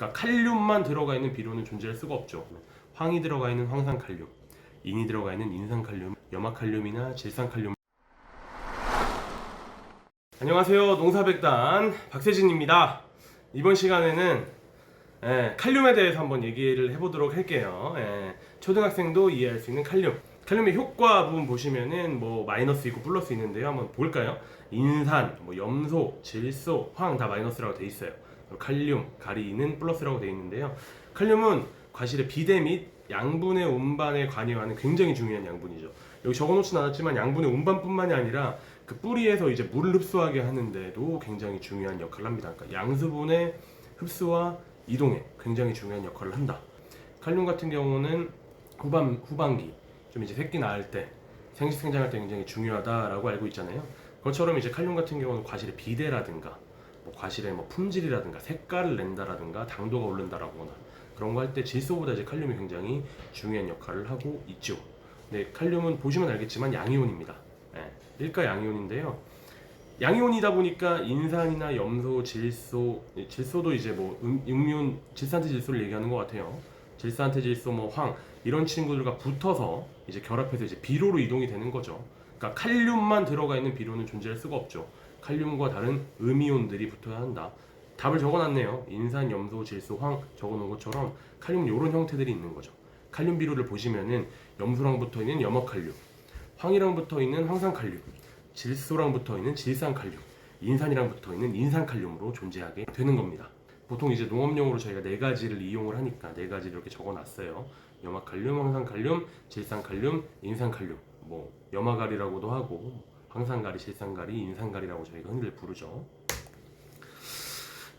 그러니까 칼륨만 들어가 있는 비료는 존재할 수가 없죠. 황이 들어가 있는 황산칼륨, 인이 들어가 있는 인산칼륨, 염화칼륨이나 질산칼륨. 안녕하세요, 농사백단 박세진입니다. 이번 시간에는 칼륨에 대해서 한번 얘기를 해보도록 할게요. 초등학생도 이해할 수 있는 칼륨. 칼륨의 효과 부분 보시면은 뭐 마이너스 있고 플러스 있는데요. 한번 볼까요? 인산, 뭐 염소, 질소, 황 다 마이너스라고 돼 있어요. 칼륨, 가리는 플러스라고 돼 있는데요. 칼륨은 과실의 비대 및 양분의 운반에 관여하는 굉장히 중요한 양분이죠. 여기 적어놓진 않았지만 양분의 운반뿐만이 아니라 그 뿌리에서 이제 물을 흡수하게 하는데도 굉장히 중요한 역할을 합니다. 그러니까 양수분의 흡수와 이동에 굉장히 중요한 역할을 한다. 칼륨 같은 경우는 후반기 좀 이제 새끼 낳을 때 생식생장할 때 굉장히 중요하다라고 알고 있잖아요. 그것처럼 이제 칼륨 같은 경우는 과실의 비대라든가 뭐 과실의 뭐 품질이라든가 색깔을 낸다라든가 당도가 오른다라거나 그런 거 할 때 질소보다 이제 칼륨이 굉장히 중요한 역할을 하고 있죠. 네, 칼륨은 보시면 알겠지만 양이온입니다. 일가 양이온인데요. 양이온이다 보니까 인산이나 염소, 질소도 이제 뭐 음이온, 질산태 질소를 얘기하는 것 같아요. 질산태 질소, 뭐 황 이런 친구들과 붙어서 이제 결합해서 이제 비료로 이동이 되는 거죠. 그러니까 칼륨만 들어가 있는 비료는 존재할 수가 없죠. 칼륨과 다른 음이온들이 붙어야 한다. 답을 적어놨네요. 인산, 염소, 질소, 황 적어놓은 것처럼 칼륨은 이런 형태들이 있는 거죠. 칼륨 비료를 보시면은 염소랑 붙어 있는 염화칼륨, 황이랑 붙어 있는 황산칼륨, 질소랑 붙어 있는 질산칼륨, 인산이랑 붙어 있는 인산칼륨으로 존재하게 되는 겁니다. 보통 이제 농업용으로 저희가 네 가지를 이용을 하니까 네 가지를 이렇게 적어놨어요. 염화칼륨, 황산칼륨, 질산칼륨, 인산칼륨. 뭐 염화가리라고도 하고 황산가리, 질산가리, 인산가리라고 저희가 흔히들 부르죠.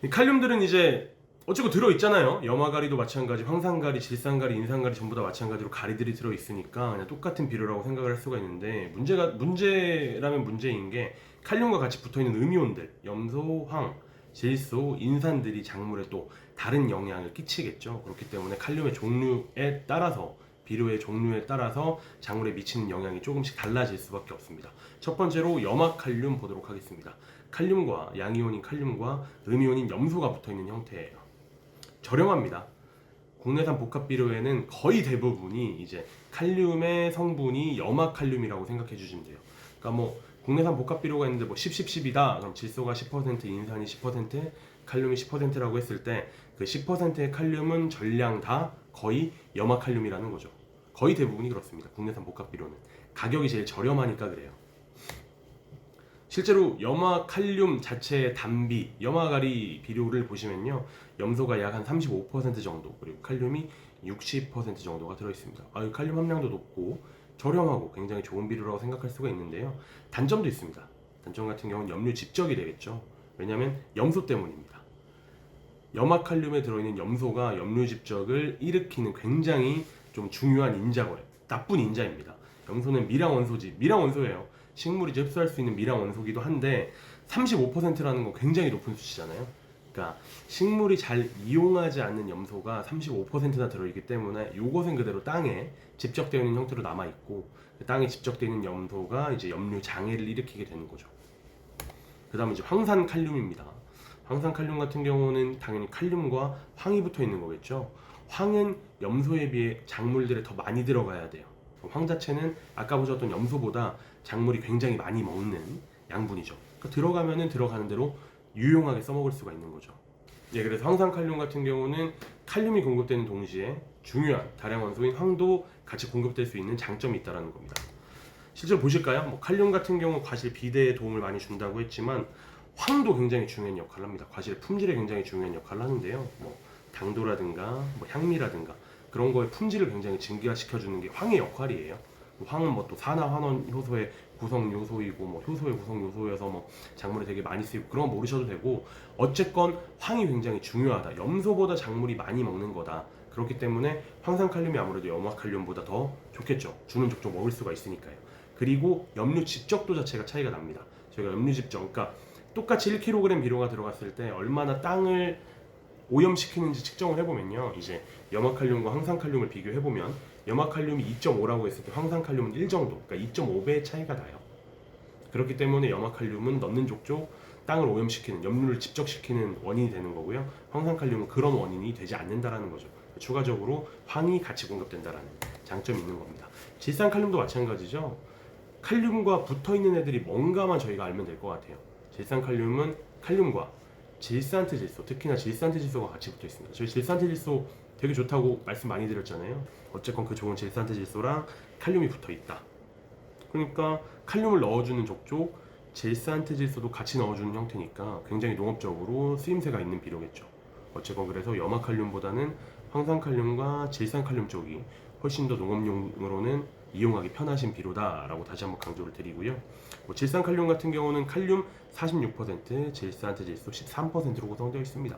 이 칼륨들은 이제 어쩌고 들어있잖아요. 염화가리도 마찬가지, 황산가리, 질산가리, 인산가리 전부 다 마찬가지로 가리들이 들어있으니까 그냥 똑같은 비료라고 생각을 할 수가 있는데 문제라면 문제인 게 칼륨과 같이 붙어있는 음이온들, 염소, 황, 질소, 인산들이 작물에 또 다른 영향을 끼치겠죠. 그렇기 때문에 칼륨의 종류에 따라서 비료의 종류에 따라서 작물에 미치는 영향이 조금씩 달라질 수밖에 없습니다. 첫 번째로 염화칼륨 보도록 하겠습니다. 칼륨과 양이온인 칼륨과 음이온인 염소가 붙어있는 형태예요. 저렴합니다. 국내산 복합 비료에는 거의 대부분이 이제 칼륨의 성분이 염화칼륨이라고 생각해 주시면 돼요. 그러니까 뭐 국내산 복합 비료가 있는데 뭐 10, 10, 10이다. 그럼 질소가 10%, 인산이 10%, 칼륨이 10%라고 했을 때 그 10%의 칼륨은 전량 다 거의 염화칼륨이라는 거죠. 거의 대부분이 그렇습니다. 국내산 복합 비료는 가격이 제일 저렴하니까 그래요. 실제로 염화칼륨 자체의 단비, 염화가리 비료를 보시면요, 염소가 약 한 35% 정도, 그리고 칼륨이 60% 정도가 들어있습니다. 칼륨 함량도 높고 저렴하고 굉장히 좋은 비료라고 생각할 수가 있는데요. 단점도 있습니다. 단점 같은 경우는 염류 집적이 되겠죠. 왜냐하면 염소 때문입니다. 염화칼륨에 들어있는 염소가 염류 집적을 일으키는 굉장히 좀 중요한 인자거예요. 나쁜 인자입니다. 염소는 미량원소예요. 식물이 흡수할 수 있는 미량 원소기도 한데 35%라는 건 굉장히 높은 수치잖아요. 그러니까 식물이 잘 이용하지 않는 염소가 35%나 들어있기 때문에 이것은 그대로 땅에 집적되어 있는 형태로 남아있고 땅에 집적되어 있는 염소가 이제 염류 장애를 일으키게 되는 거죠. 그 다음에 이제 황산칼륨입니다. 황산칼륨 같은 경우는 당연히 칼륨과 황이 붙어 있는 거겠죠. 황은 염소에 비해 작물들에 더 많이 들어가야 돼요. 황 자체는 아까 보셨던 염소보다 작물이 굉장히 많이 먹는 양분이죠. 그러니까 들어가면은 들어가는 대로 유용하게 써먹을 수가 있는 거죠. 그래서 황산칼륨 같은 경우는 칼륨이 공급되는 동시에 중요한 다량 원소인 황도 같이 공급될 수 있는 장점이 있다는 겁니다. 실제로 보실까요? 뭐 칼륨 같은 경우 과실 비대에 도움을 많이 준다고 했지만 황도 굉장히 중요한 역할을 합니다. 과실의 품질에 굉장히 중요한 역할을 하는데요. 뭐 당도라든가 뭐 향미라든가 그런 거의 품질을 굉장히 증가시켜주는 게 황의 역할이에요. 황은 뭐 또 산화 환원 효소의 구성 요소이고 뭐 효소의 구성 요소여서 뭐 작물에 되게 많이 쓰이고 그런 거 모르셔도 되고 어쨌건 황이 굉장히 중요하다. 염소보다 작물이 많이 먹는 거다. 그렇기 때문에 황산칼륨이 아무래도 염화칼륨보다 더 좋겠죠. 주는 족족 먹을 수가 있으니까요. 그리고 염류 집적도 자체가 차이가 납니다. 저희가 염류 집적, 그러니까 똑같이 1kg 비료가 들어갔을 때 얼마나 땅을 오염시키는지 측정을 해보면요, 이제 염화칼륨과 황산칼륨을 비교해보면 염화칼륨이 2.5라고 했을 때 황산칼륨은 1 정도, 그러니까 2.5배의 차이가 나요. 그렇기 때문에 염화칼륨은 넣는 족족 땅을 오염시키는, 염류를 집적시키는 원인이 되는 거고요. 황산칼륨은 그런 원인이 되지 않는다라는 거죠. 추가적으로 황이 같이 공급된다라는 장점이 있는 겁니다. 질산칼륨도 마찬가지죠. 칼륨과 붙어있는 애들이 뭔가만 저희가 알면 될 것 같아요. 질산칼륨은 칼륨과 질산트질소, 특히나 질산트질소가 같이 붙어 있습니다. 저희 질산트질소 되게 좋다고 말씀 많이 드렸잖아요. 어쨌건 그 좋은 질산트질소랑 칼륨이 붙어 있다. 그러니까 칼륨을 넣어주는 족족, 질산트질소도 같이 넣어주는 형태니까 굉장히 농업적으로 쓰임새가 있는 비료겠죠. 어쨌건 그래서 염화칼륨보다는 황산칼륨과 질산칼륨 쪽이 훨씬 더 농업용으로는 이용하기 편하신 비료다라고 다시 한번 강조를 드리고요. 질산칼륨 같은 경우는 칼륨 46%, 질산트질소 13%로 구성되어 있습니다.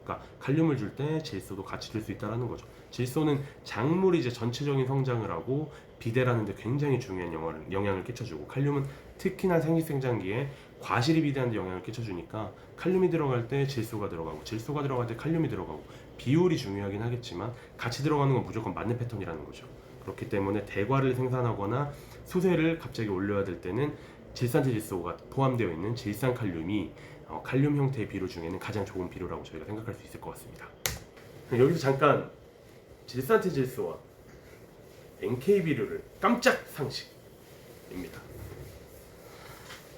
그러니까 칼륨을 줄 때 질소도 같이 줄 수 있다는 거죠. 질소는 작물이 이제 전체적인 성장을 하고 비대라는 데 굉장히 중요한 영향을 끼쳐주고, 칼륨은 특히나 생식생장기에 과실이 비대하는 데 영향을 끼쳐주니까 칼륨이 들어갈 때 질소가 들어가고, 질소가 들어갈 때 칼륨이 들어가고, 비율이 중요하긴 하겠지만 같이 들어가는 건 무조건 맞는 패턴이라는 거죠. 그렇기 때문에 대과를 생산하거나 수세를 갑자기 올려야 될 때는 질산트질소가 포함되어 있는 질산칼륨이 칼륨 형태의 비료 중에는 가장 좋은 비료라고 저희가 생각할 수 있을 것 같습니다. 여기서 잠깐 질산트질소와 NK 비료를 깜짝 상식입니다.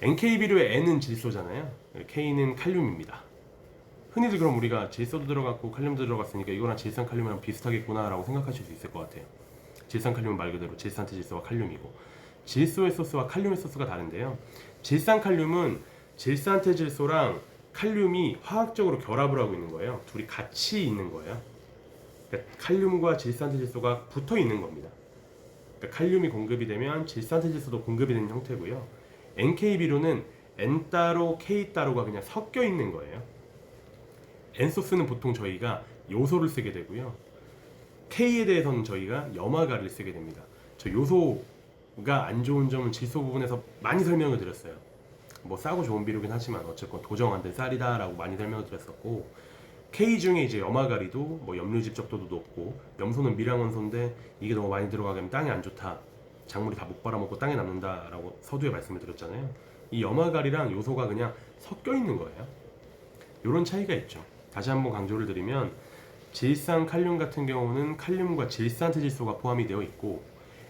NK 비료의 N은 질소잖아요. K는 칼륨입니다. 흔히들 그럼 우리가 질소도 들어갔고 칼륨도 들어갔으니까 이거랑 질산칼륨이랑 비슷하겠구나라고 생각하실 수 있을 것 같아요. 질산칼륨은 말 그대로 질산트질소와 칼륨이고, 질소의 소스와 칼륨의 소스가 다른데요. 질산칼륨은 질산트질소랑 칼륨이 화학적으로 결합을 하고 있는 거예요. 둘이 같이 있는 거예요. 그러니까 칼륨과 질산트질소가 붙어 있는 겁니다. 그러니까 칼륨이 공급이 되면 질산트질소도 공급이 되는 형태고요. NK 비료는 N 따로 K 따로가 그냥 섞여 있는 거예요. N 소스는 보통 저희가 요소를 쓰게 되고요. K에 대해서는 저희가 염화가를 쓰게 됩니다. 저 요소가 안 좋은 점은 질소 부분에서 많이 설명을 드렸어요. 뭐 싸고 좋은 비료긴 하지만 어쨌건 도정 안 된 쌀이다 라고 많이 설명을 드렸었고, K 중에 이제 염화가리도 뭐 염류 집적도도 높고, 염소는 밀양원소인데 이게 너무 많이 들어가면 땅이 안 좋다, 작물이 다 못 빨아먹고 땅에 남는다 라고 서두에 말씀을 드렸잖아요. 이 염화가리랑 요소가 그냥 섞여 있는 거예요. 이런 차이가 있죠. 다시 한번 강조를 드리면, 질산칼륨 같은 경우는 칼륨과 질산트질소가 포함이 되어 있고,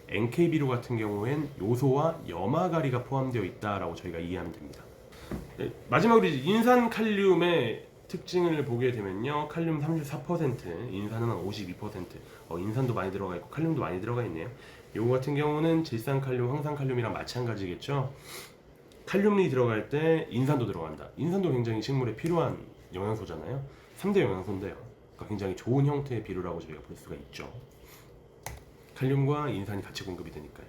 NK 비료 같은 경우엔 요소와 염화가리가 포함되어 있다라고 저희가 이해하면 됩니다. 마지막으로 인산칼륨의 특징을 보게 되면요, 칼륨 34%, 인산은 한 52%, 인산도 많이 들어가 있고 칼륨도 많이 들어가 있네요. 요거 같은 경우는 질산칼륨, 황산칼륨이랑 마찬가지겠죠. 칼륨이 들어갈 때 인산도 들어간다. 인산도 굉장히 식물에 필요한 영양소잖아요. 3대 영양소인데요. 그러니까 굉장히 좋은 형태의 비료라고 저희가 볼 수가 있죠. 칼륨과 인산이 같이 공급이 되니까요.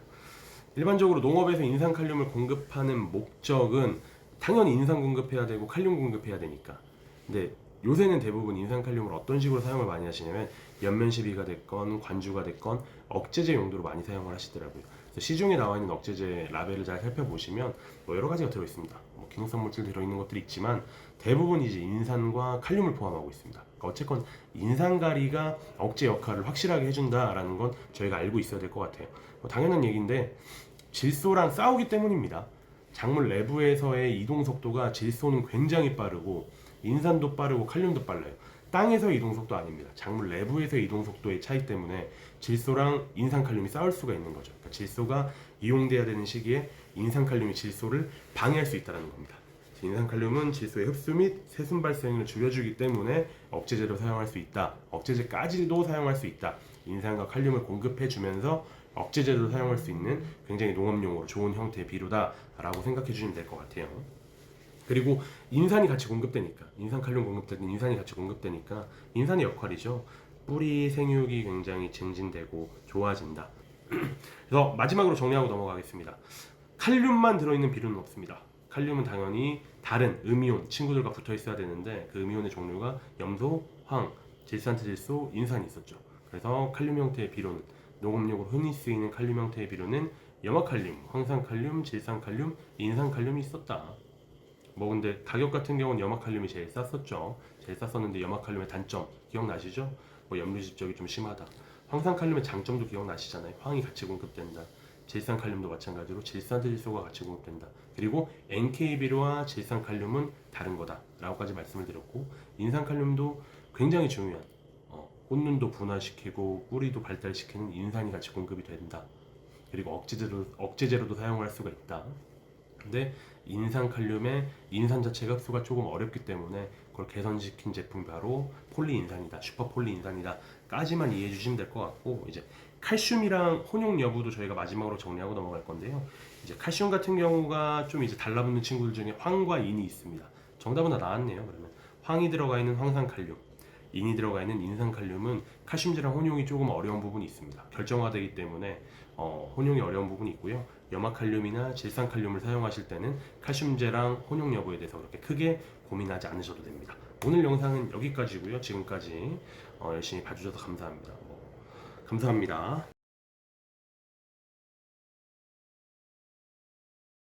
일반적으로 농업에서 인산칼륨을 공급하는 목적은 당연히 인산 공급해야 되고 칼륨 공급해야 되니까. 근데 요새는 대부분 인산칼륨을 어떤 식으로 사용을 많이 하시냐면, 연면 시비가 됐건 관주가 됐건 억제제 용도로 많이 사용을 하시더라고요. 그래서 시중에 나와 있는 억제제 라벨을 잘 살펴보시면 뭐 여러 가지가 들어 있습니다. 뭐 기능성 물질 들어 있는 것들이 있지만 대부분 이제 인산과 칼륨을 포함하고 있습니다. 그러니까 어쨌건 인산가리가 억제 역할을 확실하게 해준다라는 건 저희가 알고 있어야 될 것 같아요. 뭐 당연한 얘기인데 질소랑 싸우기 때문입니다. 작물 내부에서의 이동 속도가 질소는 굉장히 빠르고 인산도 빠르고 칼륨도 빨라요. 땅에서 이동 속도 아닙니다. 작물 내부에서 이동 속도의 차이 때문에 질소랑 인산칼륨이 싸울 수가 있는 거죠. 그러니까 질소가 이용돼야 되는 시기에 인산칼륨이 질소를 방해할 수 있다는 겁니다. 인산칼륨은 질소의 흡수 및 세순 발생을 줄여주기 때문에 억제제로 사용할 수 있다. 억제제까지도 사용할 수 있다. 인산과 칼륨을 공급해주면서 억제제로 사용할 수 있는 굉장히 농업용으로 좋은 형태의 비료다라고 생각해 주시면 될 것 같아요. 그리고 인산이 같이 공급되니까, 인산칼륨 공급될 때 인산이 같이 공급되니까 인산의 역할이죠. 뿌리 생육이 굉장히 증진되고 좋아진다. 그래서 마지막으로 정리하고 넘어가겠습니다. 칼륨만 들어있는 비료는 없습니다. 칼륨은 당연히 다른 음이온 친구들과 붙어 있어야 되는데, 그 음이온의 종류가 염소, 황, 질산트질소, 인산이 있었죠. 그래서 칼륨 형태의 비료는, 농업용으로 흔히 쓰이는 칼륨 형태의 비료는 염화칼륨, 황산칼륨, 질산칼륨, 인산칼륨이 있었다. 뭐 근데 가격 같은 경우는 염화칼륨이 제일 쌌었죠. 제일 쌌었는데 염화칼륨의 단점 기억나시죠? 뭐 염류 집적이 좀 심하다. 황산칼륨의 장점도 기억나시잖아요. 황이 같이 공급된다. 질산칼륨도 마찬가지로 질산질소가 같이 공급된다. 그리고 NK비료와 질산칼륨은 다른 거다라고까지 말씀을 드렸고, 인산칼륨도 굉장히 중요한 꽃눈도 분화시키고 뿌리도 발달시키는 인산이 같이 공급이 된다. 그리고 억제제로도 사용할 수가 있다. 근데 인산칼륨의 인산 자체가 흡수가 조금 어렵기 때문에 그걸 개선시킨 제품이 바로 폴리인산이다, 슈퍼폴리인산이다 까지만 이해해 주시면 될 것 같고, 이제 칼슘이랑 혼용 여부도 저희가 마지막으로 정리하고 넘어갈 건데요. 이제 칼슘 같은 경우가 좀 이제 달라붙는 친구들 중에 황과 인이 있습니다. 정답은 다 나왔네요. 그러면 황이 들어가 있는 황산칼륨, 인이 들어가 있는 인산칼륨은 칼슘제랑 혼용이 조금 어려운 부분이 있습니다. 결정화되기 때문에 혼용이 어려운 부분이 있고요. 염화칼륨이나 질산칼륨을 사용하실 때는 칼슘제랑 혼용 여부에 대해서 그렇게 크게 고민하지 않으셔도 됩니다. 오늘 영상은 여기까지고요. 지금까지 열심히 봐주셔서 감사합니다. 감사합니다.